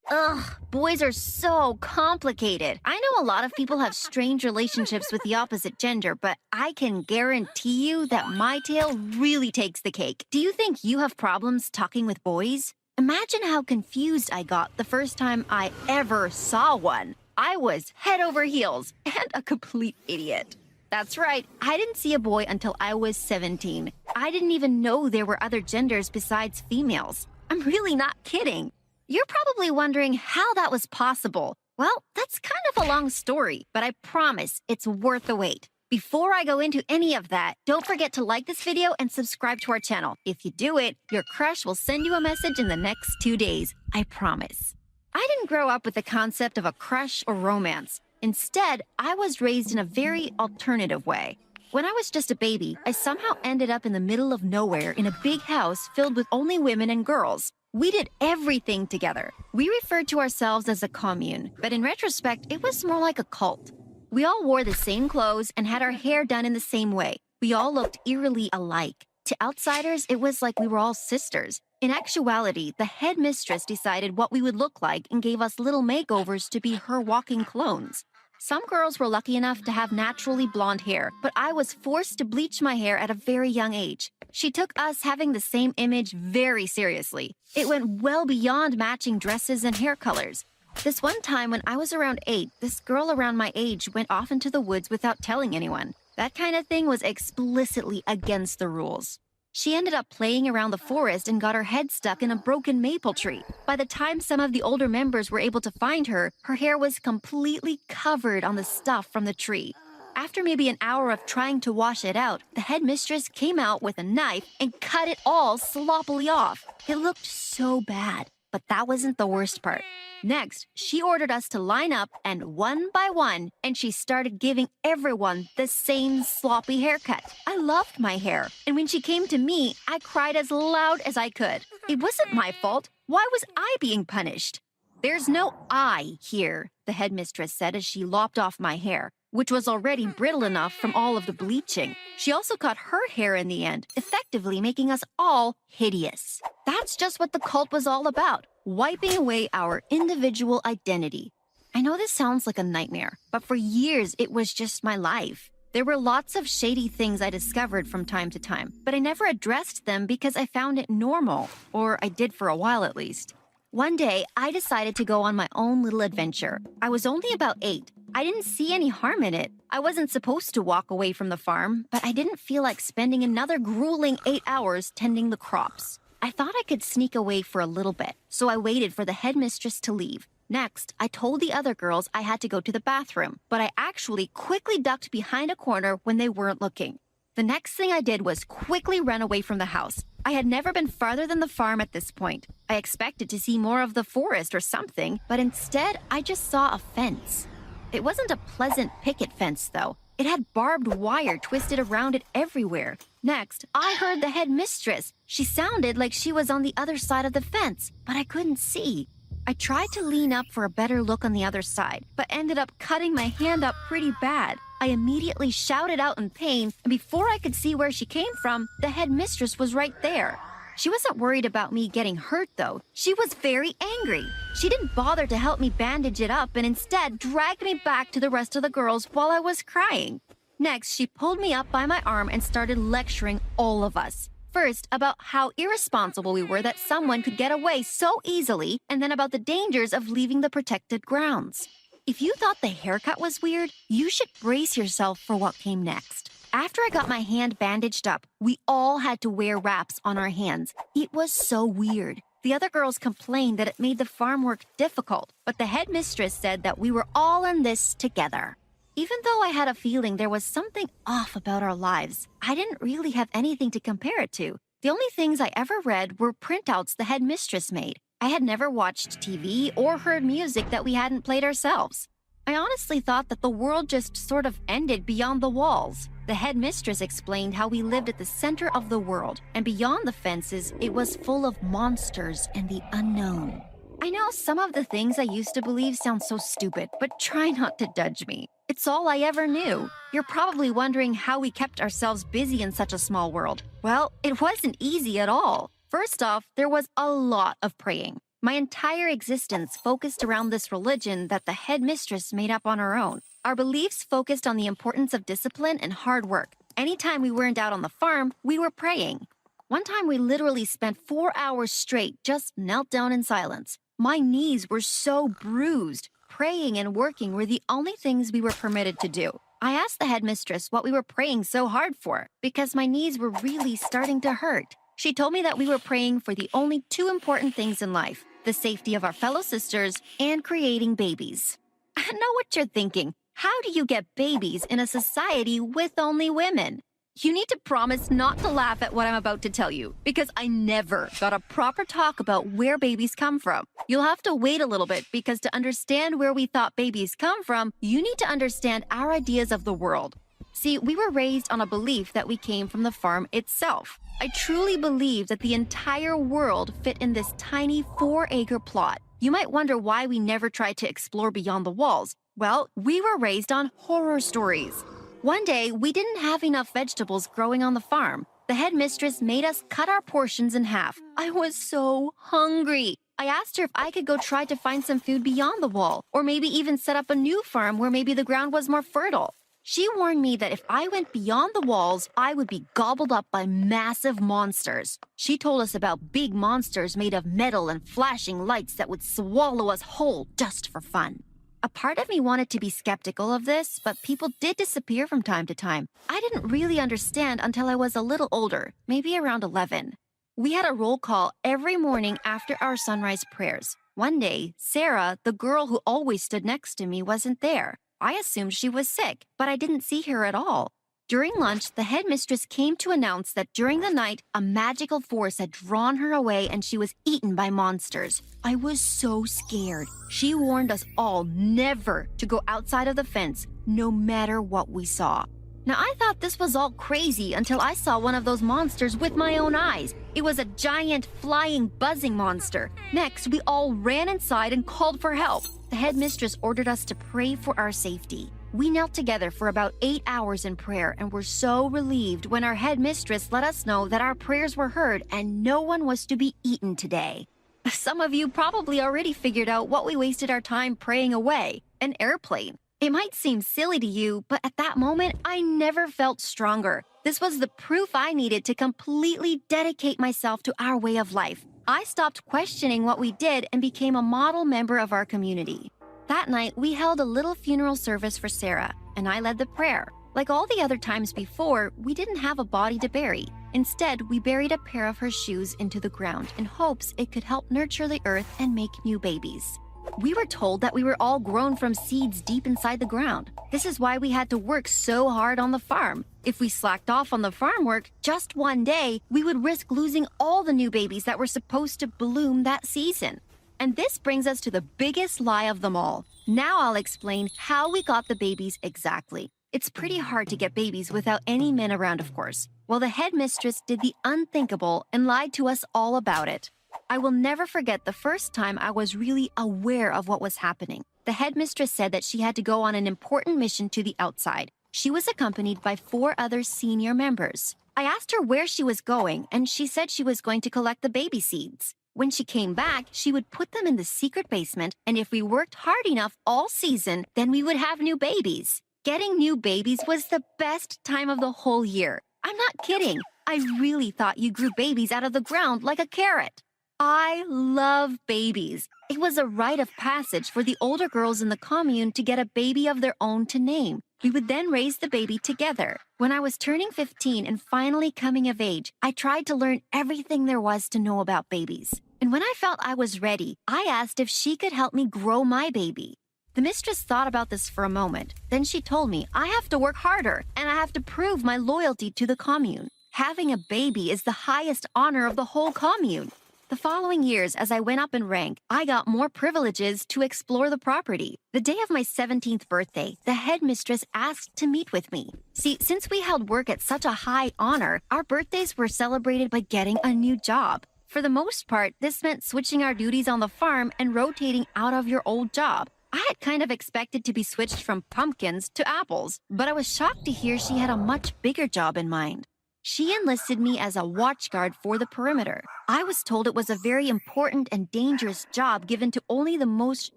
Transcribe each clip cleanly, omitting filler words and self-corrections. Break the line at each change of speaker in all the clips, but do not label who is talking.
Ugh, boys are so complicated. I know a lot of people have strange relationships with the opposite gender, but I can guarantee you that my tale really takes the cake. Do you think you have problems talking with boys? Imagine how confused I got the first time I ever saw one. I was head over heels and a complete idiot. That's right, I didn't see a boy until I was 17. I didn't even know there were other genders besides females. I'm really not kidding. You're probably wondering how that was possible. Well, that's kind of a long story, but I promise it's worth the wait. Before I go into any of that, don't forget to like this video and subscribe to our channel. If you do it, your crush will send you a message in the next 2 days. I promise. I didn't grow up with the concept of a crush or romance. Instead, I was raised in a very alternative way. When I was just a baby, I somehow ended up in the middle of nowhere in a big house filled with only women and girls. We did everything together. We referred to ourselves as a commune, but in retrospect, it was more like a cult. We all wore the same clothes and had our hair done in the same way. We all looked eerily alike. To outsiders, it was like we were all sisters. In actuality, the headmistress decided what we would look like and gave us little makeovers to be her walking clones. Some girls were lucky enough to have naturally blonde hair, but I was forced to bleach my hair at a very young age. She took us having the same image very seriously. It went well beyond matching dresses and hair colors. This one time when I was around 8, this girl around my age went off into the woods without telling anyone. That kind of thing was explicitly against the rules. She ended up playing around the forest and got her head stuck in a broken maple tree. By the time some of the older members were able to find her, her hair was completely covered on the stuff from the tree. After maybe an hour of trying to wash it out, the headmistress came out with a knife and cut it all sloppily off. It looked so bad, but that wasn't the worst part. Next, she ordered us to line up, and one by one, and she started giving everyone the same sloppy haircut. I loved my hair, and when she came to me, I cried as loud as I could. It wasn't my fault. Why was I being punished? There's no I here, the headmistress said as she lopped off my hair, which was already brittle enough from all of the bleaching. She also cut her hair in the end, effectively making us all hideous. That's just what the cult was all about, wiping away our individual identity. I know this sounds like a nightmare, but for years it was just my life. There were lots of shady things I discovered from time to time, but I never addressed them because I found it normal, or I did for a while at least. One day, I decided to go on my own little adventure. I was only about 8. I didn't see any harm in it. I wasn't supposed to walk away from the farm, but I didn't feel like spending another grueling 8 hours tending the crops. I thought I could sneak away for a little bit, so I waited for the headmistress to leave. Next, I told the other girls I had to go to the bathroom, but I actually quickly ducked behind a corner when they weren't looking. The next thing I did was quickly run away from the house. I had never been farther than the farm at this point. I expected to see more of the forest or something, but instead, I just saw a fence. It wasn't a pleasant picket fence, though. It had barbed wire twisted around it everywhere. Next, I heard the headmistress. She sounded like she was on the other side of the fence, but I couldn't see. I tried to lean up for a better look on the other side, but ended up cutting my hand up pretty bad. I immediately shouted out in pain, and before I could see where she came from, the headmistress was right there. She wasn't worried about me getting hurt, though. She was very angry. She didn't bother to help me bandage it up and instead dragged me back to the rest of the girls while I was crying. Next, she pulled me up by my arm and started lecturing all of us. First, about how irresponsible we were that someone could get away so easily, and then about the dangers of leaving the protected grounds. If you thought the haircut was weird, you should brace yourself for what came next. After I got my hand bandaged up, we all had to wear wraps on our hands. It was so weird. The other girls complained that it made the farm work difficult, but the headmistress said that we were all in this together. Even though I had a feeling there was something off about our lives, I didn't really have anything to compare it to. The only things I ever read were printouts the headmistress made. I had never watched TV or heard music that we hadn't played ourselves. I honestly thought that the world just sort of ended beyond the walls. The headmistress explained how we lived at the center of the world, and beyond the fences, it was full of monsters and the unknown. I know some of the things I used to believe sound so stupid, but try not to judge me. It's all I ever knew. You're probably wondering how we kept ourselves busy in such a small world. Well, it wasn't easy at all. First off, there was a lot of praying. My entire existence focused around this religion that the headmistress made up on her own. Our beliefs focused on the importance of discipline and hard work. Anytime we weren't out on the farm, we were praying. One time we literally spent 4 hours straight just knelt down in silence. My knees were so bruised. Praying and working were the only things we were permitted to do. I asked the headmistress what we were praying so hard for, because my knees were really starting to hurt. She told me that we were praying for the only two important things in life: the safety of our fellow sisters and creating babies. I know what you're thinking. How do you get babies in a society with only women? You need to promise not to laugh at what I'm about to tell you, because I never got a proper talk about where babies come from. You'll have to wait a little bit, because to understand where we thought babies come from, you need to understand our ideas of the world. See, we were raised on a belief that we came from the farm itself. I truly believe that the entire world fit in this tiny 4-acre plot. You might wonder why we never tried to explore beyond the walls. Well, we were raised on horror stories. One day, we didn't have enough vegetables growing on the farm. The headmistress made us cut our portions in half. I was so hungry. I asked her if I could go try to find some food beyond the wall, or maybe even set up a new farm where maybe the ground was more fertile. She warned me that if I went beyond the walls, I would be gobbled up by massive monsters. She told us about big monsters made of metal and flashing lights that would swallow us whole just for fun. A part of me wanted to be skeptical of this, but people did disappear from time to time. I didn't really understand until I was a little older, maybe around 11. We had a roll call every morning after our sunrise prayers. One day, Sarah, the girl who always stood next to me, wasn't there. I assumed she was sick, but I didn't see her at all. During lunch, the headmistress came to announce that during the night, a magical force had drawn her away and she was eaten by monsters. I was so scared. She warned us all never to go outside of the fence, no matter what we saw. Now, I thought this was all crazy until I saw one of those monsters with my own eyes. It was a giant, flying, buzzing monster. Next, we all ran inside and called for help. The headmistress ordered us to pray for our safety. We knelt together for about 8 hours in prayer and were so relieved when our headmistress let us know that our prayers were heard and no one was to be eaten today. Some of you probably already figured out what we wasted our time praying away: an airplane. It might seem silly to you, but at that moment, I never felt stronger. This was the proof I needed to completely dedicate myself to our way of life. I stopped questioning what we did and became a model member of our community. That night, we held a little funeral service for Sarah, and I led the prayer. Like all the other times before, we didn't have a body to bury. Instead, we buried a pair of her shoes into the ground in hopes it could help nurture the earth and make new babies. We were told that we were all grown from seeds deep inside the ground. This is why we had to work so hard on the farm. If we slacked off on the farm work just one day, we would risk losing all the new babies that were supposed to bloom that season. And this brings us to the biggest lie of them all. Now I'll explain how we got the babies exactly. It's pretty hard to get babies without any men around, of course. Well, the headmistress did the unthinkable and lied to us all about it. I will never forget the first time I was really aware of what was happening. The headmistress said that she had to go on an important mission to the outside. She was accompanied by 4 other senior members. I asked her where she was going, and she said she was going to collect the baby seeds. When she came back, she would put them in the secret basement, and if we worked hard enough all season, then we would have new babies. Getting new babies was the best time of the whole year. I'm not kidding. I really thought you grew babies out of the ground like a carrot. I love babies. It was a rite of passage for the older girls in the commune to get a baby of their own to name. We would then raise the baby together. When I was turning 15 and finally coming of age, I tried to learn everything there was to know about babies. And when I felt I was ready, I asked if she could help me grow my baby. The mistress thought about this for a moment. Then she told me I have to work harder and I have to prove my loyalty to the commune. Having a baby is the highest honor of the whole commune. The following years, as I went up in rank, I got more privileges to explore the property. The day of my 17th birthday, the headmistress asked to meet with me. See, since we held work at such a high honor, our birthdays were celebrated by getting a new job. For the most part, this meant switching our duties on the farm and rotating out of your old job. I had kind of expected to be switched from pumpkins to apples, but I was shocked to hear she had a much bigger job in mind. She enlisted me as a watchguard for the perimeter. I was told it was a very important and dangerous job given to only the most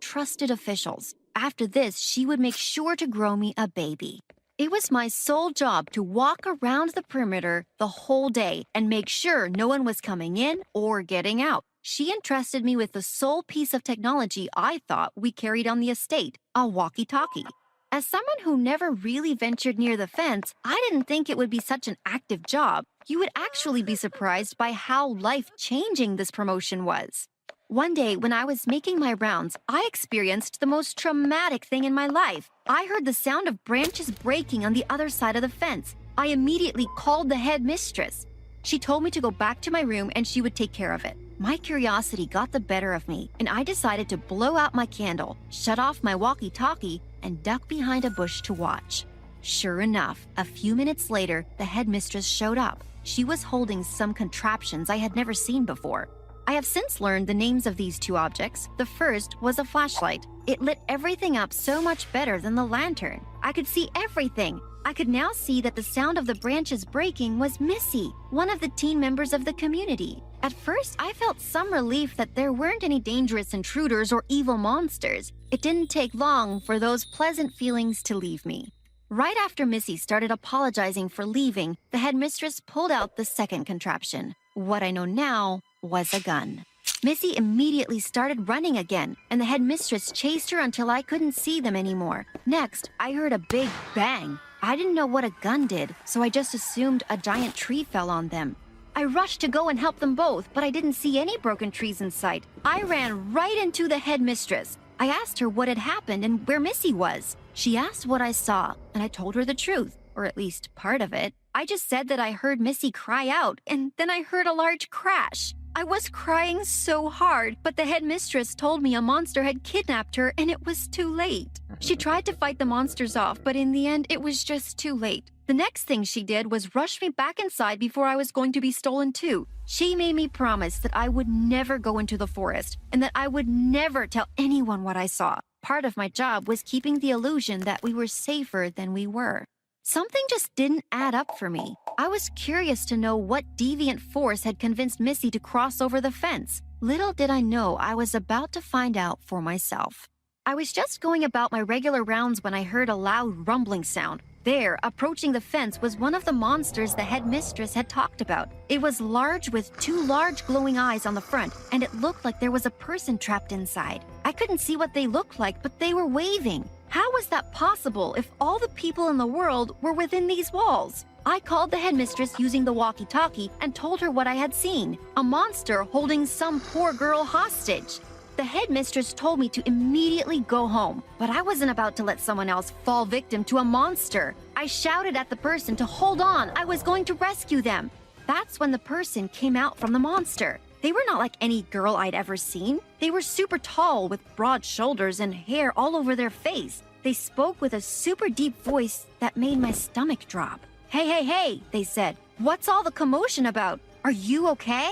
trusted officials. After this, she would make sure to grow me a baby. It was my sole job to walk around the perimeter the whole day and make sure no one was coming in or getting out. She entrusted me with the sole piece of technology I thought we carried on the estate, a walkie-talkie. As someone who never really ventured near the fence, I didn't think it would be such an active job. You would actually be surprised by how life-changing this promotion was. One day, when I was making my rounds, I experienced the most traumatic thing in my life. I heard the sound of branches breaking on the other side of the fence. I immediately called the headmistress. She told me to go back to my room and she would take care of it. My curiosity got the better of me, and I decided to blow out my candle, shut off my walkie-talkie, and duck behind a bush to watch. Sure enough, a few minutes later, the headmistress showed up. She was holding some contraptions I had never seen before. I have since learned the names of these two objects. The first was a flashlight. It lit everything up so much better than the lantern. I could see everything. I could now see that the sound of the branches breaking was Missy, one of the teen members of the community. At first, I felt some relief that there weren't any dangerous intruders or evil monsters. It didn't take long for those pleasant feelings to leave me. Right after Missy started apologizing for leaving, the headmistress pulled out the second contraption. What I know now was a gun. Missy immediately started running again, and the headmistress chased her until I couldn't see them anymore. Next, I heard a big bang. I didn't know what a gun did, so I just assumed a giant tree fell on them. I rushed to go and help them both, but I didn't see any broken trees in sight. I ran right into the headmistress. I asked her what had happened and where Missy was. She asked what I saw, and I told her the truth, or at least part of it. I just said that I heard Missy cry out, and then I heard a large crash. I was crying so hard, but the headmistress told me a monster had kidnapped her and it was too late. She tried to fight the monsters off, but in the end, it was just too late. The next thing she did was rush me back inside before I was going to be stolen too. She made me promise that I would never go into the forest and that I would never tell anyone what I saw. Part of my job was keeping the illusion that we were safer than we were. Something just didn't add up for me. I was curious to know what deviant force had convinced Missy to cross over the fence. Little did I know I was about to find out for myself. I was just going about my regular rounds when I heard a loud rumbling sound. There, approaching the fence, was one of the monsters the headmistress had talked about. It was large with two large glowing eyes on the front, and it looked like there was a person trapped inside. I couldn't see what they looked like, but they were waving. How was that possible if all the people in the world were within these walls? I called the headmistress using the walkie-talkie and told her what I had seen. A monster holding some poor girl hostage. The headmistress told me to immediately go home, but I wasn't about to let someone else fall victim to a monster. I shouted at the person to hold on. I was going to rescue them. That's when the person came out from the monster. They were not like any girl I'd ever seen. They were super tall with broad shoulders and hair all over their face. They spoke with a super deep voice that made my stomach drop. Hey, hey, hey, they said. What's all the commotion about? Are you okay?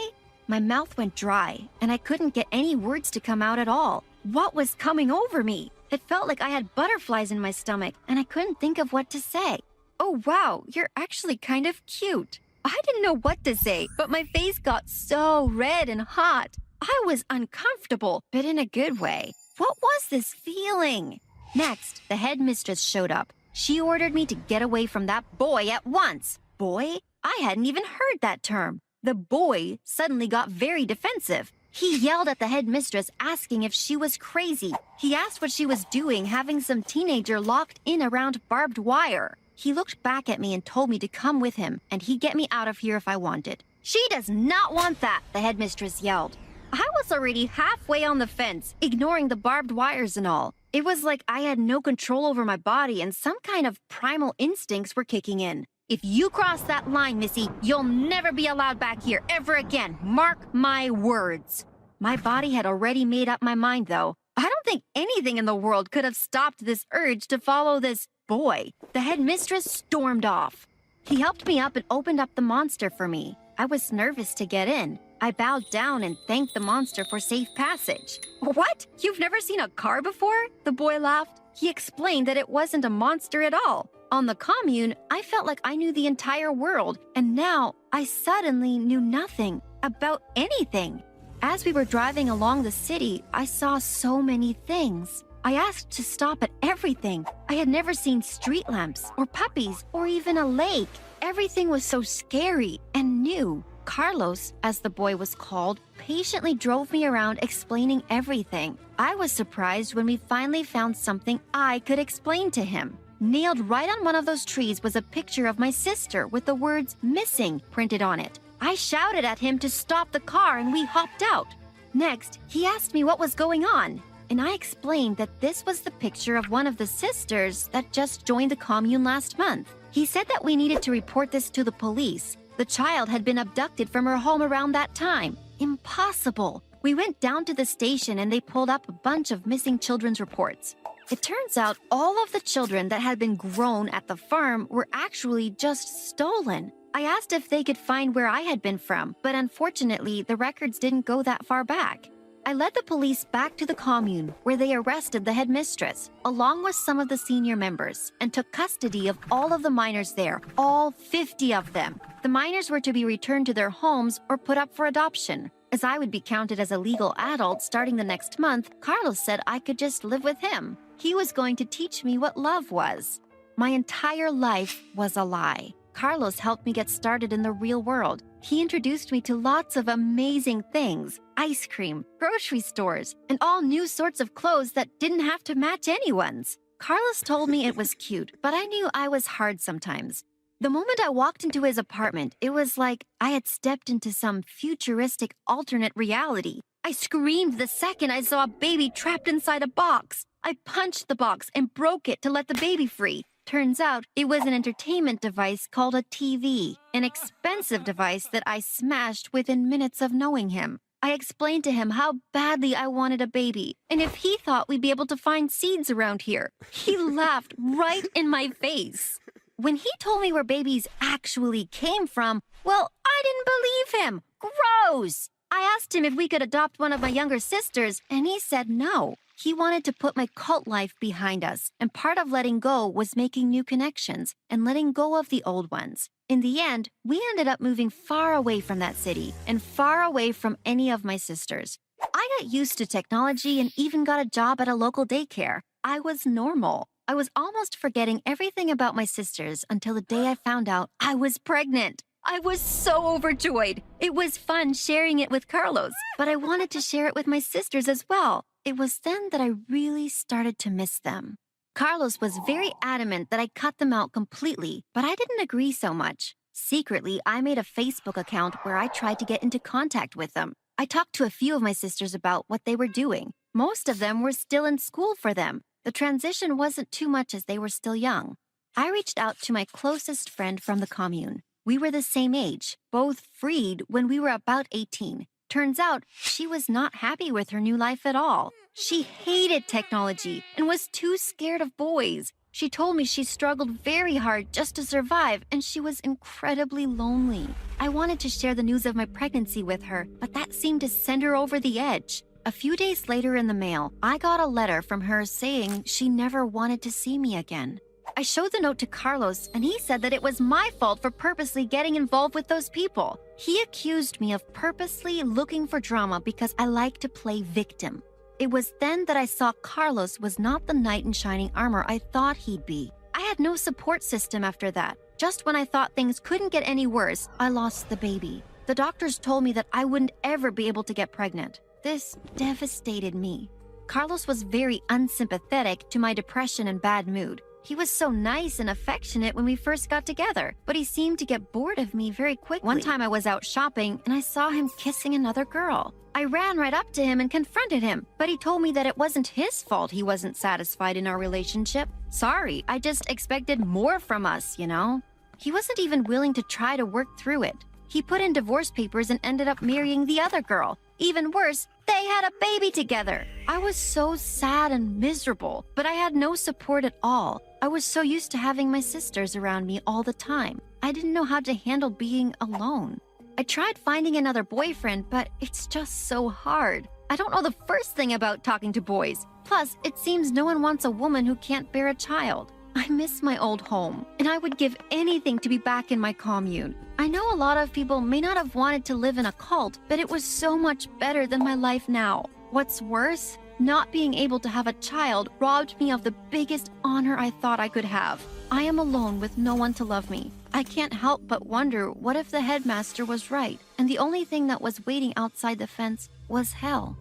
My mouth went dry, and I couldn't get any words to come out at all. What was coming over me? It felt like I had butterflies in my stomach, and I couldn't think of what to say. Oh, wow, you're actually kind of cute. I didn't know what to say, but my face got so red and hot. I was uncomfortable, but in a good way. What was this feeling? Next, the headmistress showed up. She ordered me to get away from that boy at once. Boy? I hadn't even heard that term. The boy suddenly got very defensive. He yelled at the headmistress, asking if she was crazy. He asked what she was doing, having some teenager locked in around barbed wire. He looked back at me and told me to come with him, and he'd get me out of here if I wanted. She does not want that, the headmistress yelled. I was already halfway on the fence, ignoring the barbed wires and all. It was like I had no control over my body and some kind of primal instincts were kicking in. If you cross that line, Missy, you'll never be allowed back here ever again. Mark my words. My body had already made up my mind, though. I don't think anything in the world could have stopped this urge to follow this boy. The headmistress stormed off. He helped me up and opened up the monster for me. I was nervous to get in. I bowed down and thanked the monster for safe passage. What? You've never seen a car before? The boy laughed. He explained that it wasn't a monster at all. On the commune, I felt like I knew the entire world, and now I suddenly knew nothing about anything. As we were driving along the city, I saw so many things. I asked to stop at everything. I had never seen street lamps or puppies or even a lake. Everything was so scary and new. Carlos, as the boy was called, patiently drove me around explaining everything. I was surprised when we finally found something I could explain to him. Nailed right on one of those trees was a picture of my sister with the words "missing" printed on it. I shouted at him to stop the car and we hopped out. Next, he asked me what was going on, and I explained that this was the picture of one of the sisters that just joined the commune last month. He said that we needed to report this to the police. The child had been abducted from her home around that time. Impossible. We went down to the station and they pulled up a bunch of missing children's reports. It turns out all of the children that had been grown at the farm were actually just stolen. I asked if they could find where I had been from, but unfortunately, the records didn't go that far back. I led the police back to the commune, where they arrested the headmistress, along with some of the senior members, and took custody of all of the minors there, all 50 of them. The minors were to be returned to their homes or put up for adoption. As I would be counted as a legal adult starting the next month, Carlos said I could just live with him. He was going to teach me what love was. My entire life was a lie. Carlos helped me get started in the real world. He introduced me to lots of amazing things: ice cream, grocery stores, and all new sorts of clothes that didn't have to match anyone's. Carlos told me it was cute, but I knew I was hard sometimes. The moment I walked into his apartment, it was like I had stepped into some futuristic alternate reality. I screamed the second I saw a baby trapped inside a box. I punched the box and broke it to let the baby free. Turns out it was an entertainment device called a TV, an expensive device that I smashed within minutes of knowing him. I explained to him how badly I wanted a baby, and if he thought we'd be able to find seeds around here. He laughed right in my face. When he told me where babies actually came from, well, I didn't believe him. Gross! I asked him if we could adopt one of my younger sisters, and he said no. He wanted to put my cult life behind us, and part of letting go was making new connections and letting go of the old ones. In the end, we ended up moving far away from that city and far away from any of my sisters. I got used to technology and even got a job at a local daycare. I was normal. I was almost forgetting everything about my sisters until the day I found out I was pregnant. I was so overjoyed. It was fun sharing it with Carlos, but I wanted to share it with my sisters as well. It was then that I really started to miss them. Carlos was very adamant that I cut them out completely, but I didn't agree so much. Secretly, I made a Facebook account where I tried to get into contact with them. I talked to a few of my sisters about what they were doing. Most of them were still in school for them. The transition wasn't too much as they were still young. I reached out to my closest friend from the commune. We were the same age, both freed when we were about 18. Turns out, she was not happy with her new life at all. She hated technology and was too scared of boys. She told me she struggled very hard just to survive, and she was incredibly lonely. I wanted to share the news of my pregnancy with her, but that seemed to send her over the edge. A few days later in the mail, I got a letter from her saying she never wanted to see me again. I showed the note to Carlos, and he said that it was my fault for purposely getting involved with those people. He accused me of purposely looking for drama because I like to play victim. It was then that I saw Carlos was not the knight in shining armor I thought he'd be. I had no support system after that. Just when I thought things couldn't get any worse, I lost the baby. The doctors told me that I wouldn't ever be able to get pregnant. This devastated me. Carlos was very unsympathetic to my depression and bad mood. He was so nice and affectionate when we first got together, but he seemed to get bored of me very quickly. One time I was out shopping and I saw him kissing another girl. I ran right up to him and confronted him, but he told me that it wasn't his fault he wasn't satisfied in our relationship. Sorry, I just expected more from us, you know? He wasn't even willing to try to work through it. He put in divorce papers and ended up marrying the other girl. Even worse, they had a baby together. I was so sad and miserable, but I had no support at all. I was so used to having my sisters around me all the time. I didn't know how to handle being alone. I tried finding another boyfriend, but it's just so hard. I don't know the first thing about talking to boys. Plus, it seems no one wants a woman who can't bear a child. I miss my old home, and I would give anything to be back in my commune. I know a lot of people may not have wanted to live in a cult, but it was so much better than my life now. What's worse, not being able to have a child robbed me of the biggest honor I thought I could have. I am alone with no one to love me. I can't help but wonder what if the headmaster was right, and the only thing that was waiting outside the fence was hell.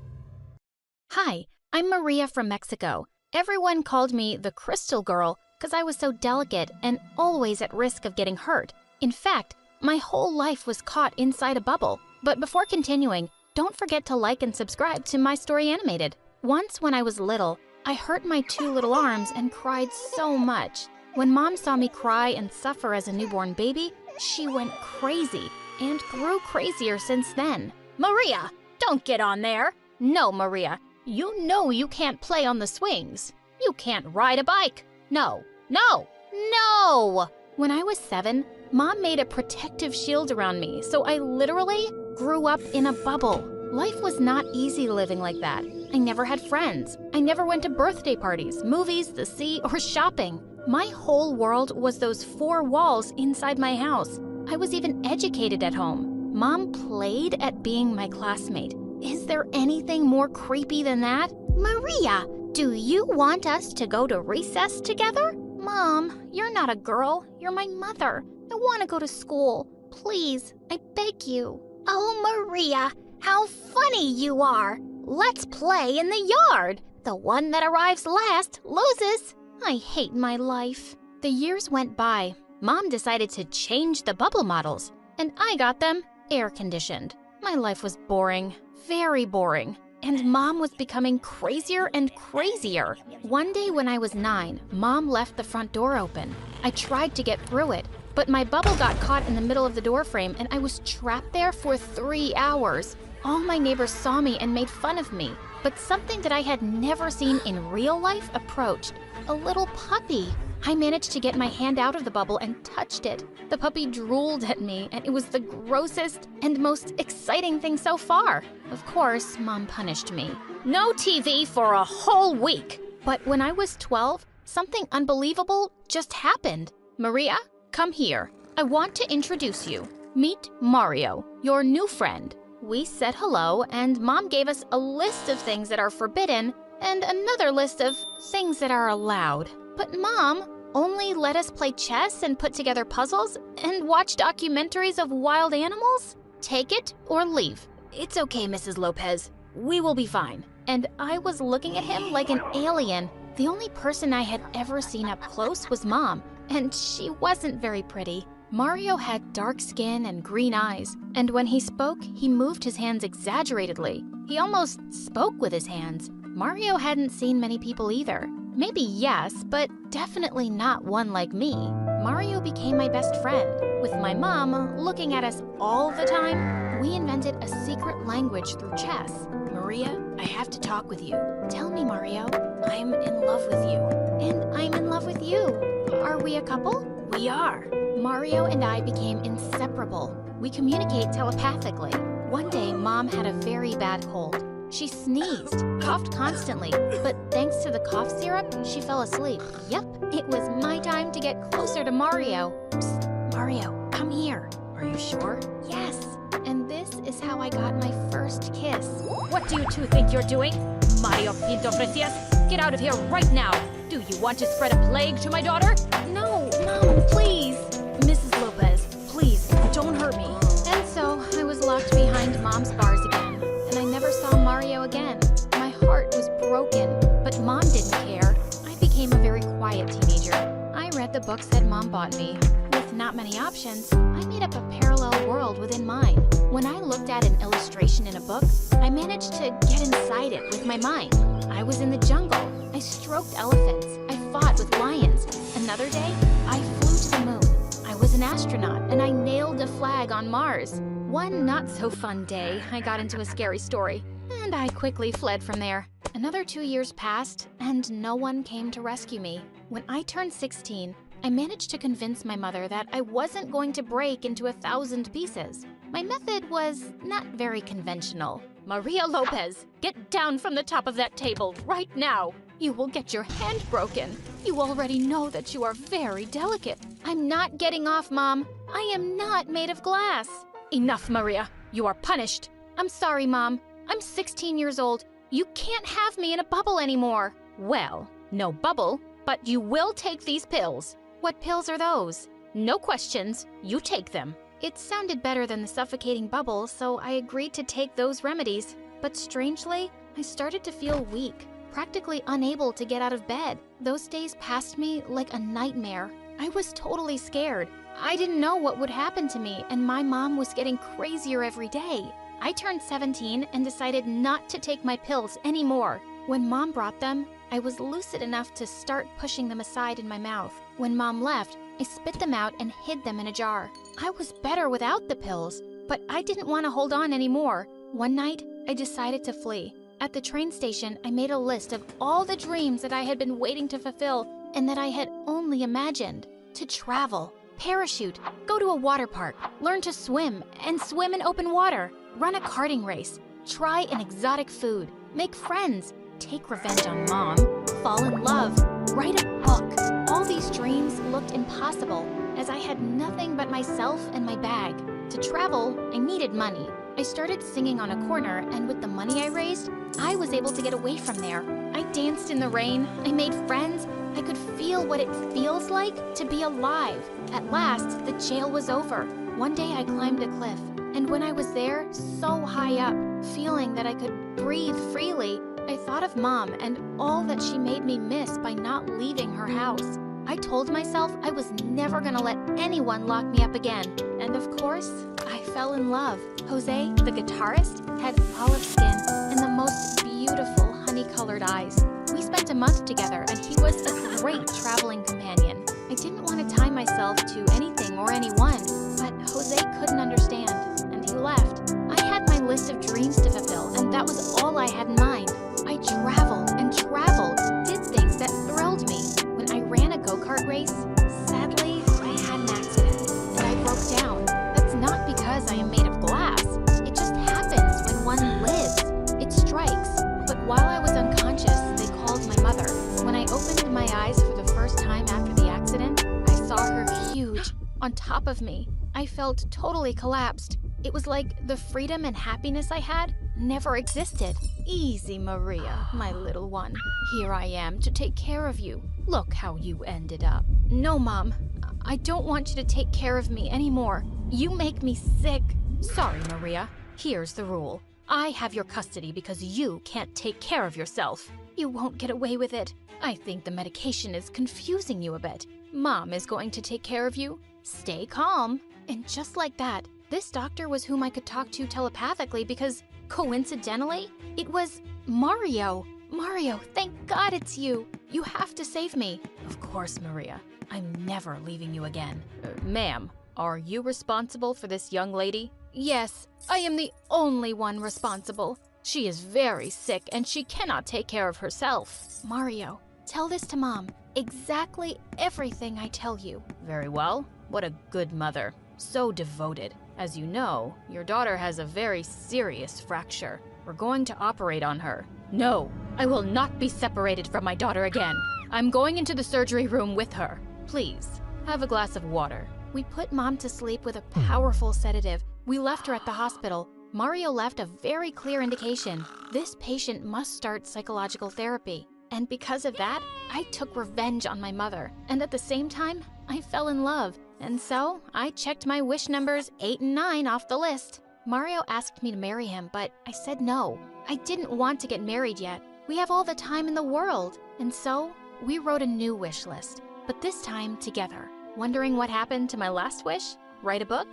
Hi, I'm Maria from Mexico. Everyone called me the Crystal Girl because I was so delicate and always at risk of getting hurt. In fact, my whole life was caught inside a bubble. But before continuing, don't forget to like and subscribe to My Story Animated. Once when I was little, I hurt my 2 little arms and cried so much. When Mom saw me cry and suffer as a newborn baby, she went crazy and grew crazier since then. Maria, don't get on there. No, Maria, you know you can't play on the swings. You can't ride a bike. No, no, no! When I was 7, Mom made a protective shield around me, so I literally grew up in a bubble. Life was not easy living like that. I never had friends. I never went to birthday parties, movies, the sea, or shopping. My whole world was those 4 walls inside my house. I was even educated at home. Mom played at being my classmate. Is there anything more creepy than that? Maria, do you want us to go to recess together? Mom, you're not a girl. You're my mother. I want to go to school. Please, I beg you. Oh, Maria, how funny you are. Let's play in the yard. The one that arrives last loses. I hate my life. The years went by. Mom decided to change the bubble models, and I got them air-conditioned. My life was boring, very boring, and Mom was becoming crazier and crazier. One day when I was 9, Mom left the front door open. I tried to get through it, but my bubble got caught in the middle of the door frame and I was trapped there for 3 hours. All my neighbors saw me and made fun of me, but something that I had never seen in real life approached. A little puppy. I managed to get my hand out of the bubble and touched it. The puppy drooled at me, and it was the grossest and most exciting thing so far. Of course, Mom punished me. No TV for a whole week. But when I was 12, something unbelievable just happened. Maria, come here. I want to introduce you. Meet Mario, your new friend. We said hello, and Mom gave us a list of things that are forbidden and another list of things that are allowed. But Mom only let us play chess and put together puzzles and watch documentaries of wild animals? Take it or leave. It's okay, Mrs. Lopez. We will be fine. And I was looking at him like an alien. The only person I had ever seen up close was Mom, and she wasn't very pretty. Mario had dark skin and green eyes, and when he spoke, he moved his hands exaggeratedly. He almost spoke with his hands. Mario hadn't seen many people either. Maybe yes, but definitely not one like me. Mario became my best friend. With my mom looking at us all the time, we invented a secret language through chess. Maria, I have to talk with you. Tell me, Mario, I'm in love with you. And I'm in love with you. Are we a couple? We are. Mario and I became inseparable. We communicate telepathically. One day, Mom had a very bad cold. She sneezed, coughed constantly, but thanks to the cough syrup, she fell asleep. Yep, it was my time to get closer to Mario. Psst, Mario, come here. Are you sure? Yes. And this is how I got my first kiss. What do you two think you're doing? Mario Pinto Fresias, get out of here right now. Do you want to spread a plague to my daughter? No, Mom, please. Mrs. Lopez, please, don't hurt me. And so I was locked behind Mom's bars again, and I never saw Mario again. My heart was broken, but Mom didn't care. I became a very quiet teenager. I read the books that Mom bought me. With not many options, I made up a parallel world within mine. When I looked at an illustration in a book, I managed to get inside it with my mind. I was in the jungle. I stroked elephants. I fought with lions. Another day, I flew to the moon. I was an astronaut, and I nailed a flag on Mars. One not-so-fun day, I got into a scary story, and I quickly fled from there. Another 2 years passed, and no one came to rescue me. When I turned 16, I managed to convince my mother that I wasn't going to break into 1,000 pieces. My method was not very conventional. Maria Lopez, get down from the top of that table right now. You will get your hand broken. You already know that you are very delicate. I'm not getting off, Mom. I am not made of glass. Enough, Maria. You are punished. I'm sorry, Mom. I'm 16 years old. You can't have me in a bubble anymore. Well, no bubble, but you will take these pills. What pills are those? No questions. You take them. It sounded better than the suffocating bubble, so I agreed to take those remedies. But strangely, I started to feel weak, practically unable to get out of bed. Those days passed me like a nightmare. I was totally scared. I didn't know what would happen to me, and my mom was getting crazier every day. I turned 17 and decided not to take my pills anymore. When Mom brought them, I was lucid enough to start pushing them aside in my mouth. When Mom left, I spit them out and hid them in a jar. I was better without the pills, but I didn't want to hold on anymore. One night, I decided to flee. At the train station, I made a list of all the dreams that I had been waiting to fulfill and that I had only imagined. To travel, parachute, go to a water park, learn to swim and swim in open water, run a karting race, try an exotic food, make friends, take revenge on Mom, fall in love, write a book. All these dreams looked impossible as I had nothing but myself and my bag. To travel, I needed money. I started singing on a corner, and with the money I raised, I was able to get away from there. I danced in the rain, I made friends, I could feel what it feels like to be alive. At last, the jail was over. One day I climbed a cliff, and when I was there, so high up, feeling that I could breathe freely, I thought of Mom and all that she made me miss by not leaving her house. I told myself I was never gonna let anyone lock me up again. And of course, I fell in love. Jose, the guitarist, had olive skin and the most beautiful honey-colored eyes. We spent a month together and he was a great traveling companion. I didn't want to tie myself to anything or anyone, but Jose couldn't understand, and he left. I had my list of dreams to fulfill, and that was all I had in mind. I traveled and traveled, did things that thrilled me. When I ran a go-kart race, sadly, I had an accident, and I broke down. That's not because I am made of glass. It just happens when one lives. It strikes. But while I was unconscious, they called my mother. When I opened my eyes for the first time after the accident, I saw her huge, on top of me. I felt totally collapsed. It was like the freedom and happiness I had never existed. Easy, Maria, my little one. Here I am to take care of you. Look how you ended up. No, Mom. I don't want you to take care of me anymore. You make me sick. Sorry, Maria. Here's the rule. I have your custody because you can't take care of yourself. You won't get away with it. I think the medication is confusing you a bit. Mom is going to take care of you. Stay calm. And just like that, this doctor was whom I could talk to telepathically because, coincidentally, it was Mario. Mario, thank God it's you. You have to save me. Of course, Maria. I'm never leaving you again. Ma'am, are you responsible for this young lady? Yes, I am the only one responsible. She is very sick and she cannot take care of herself. Mario, tell this to Mom. Exactly everything I tell you. Very well. What a good mother. So devoted. As you know, your daughter has a very serious fracture. We're going to operate on her. No, I will not be separated from my daughter again. I'm going into the surgery room with her. Please, have a glass of water. We put Mom to sleep with a powerful sedative. We left her at the hospital. Mario left a very clear indication. This patient must start psychological therapy. And because of that, I took revenge on my mother. And at the same time, I fell in love. And so, I checked my wish numbers 8 and 9 off the list. Mario asked me to marry him, but I said no. I didn't want to get married yet. We have all the time in the world. And so, we wrote a new wish list, but this time together. Wondering what happened to my last wish? Write a book?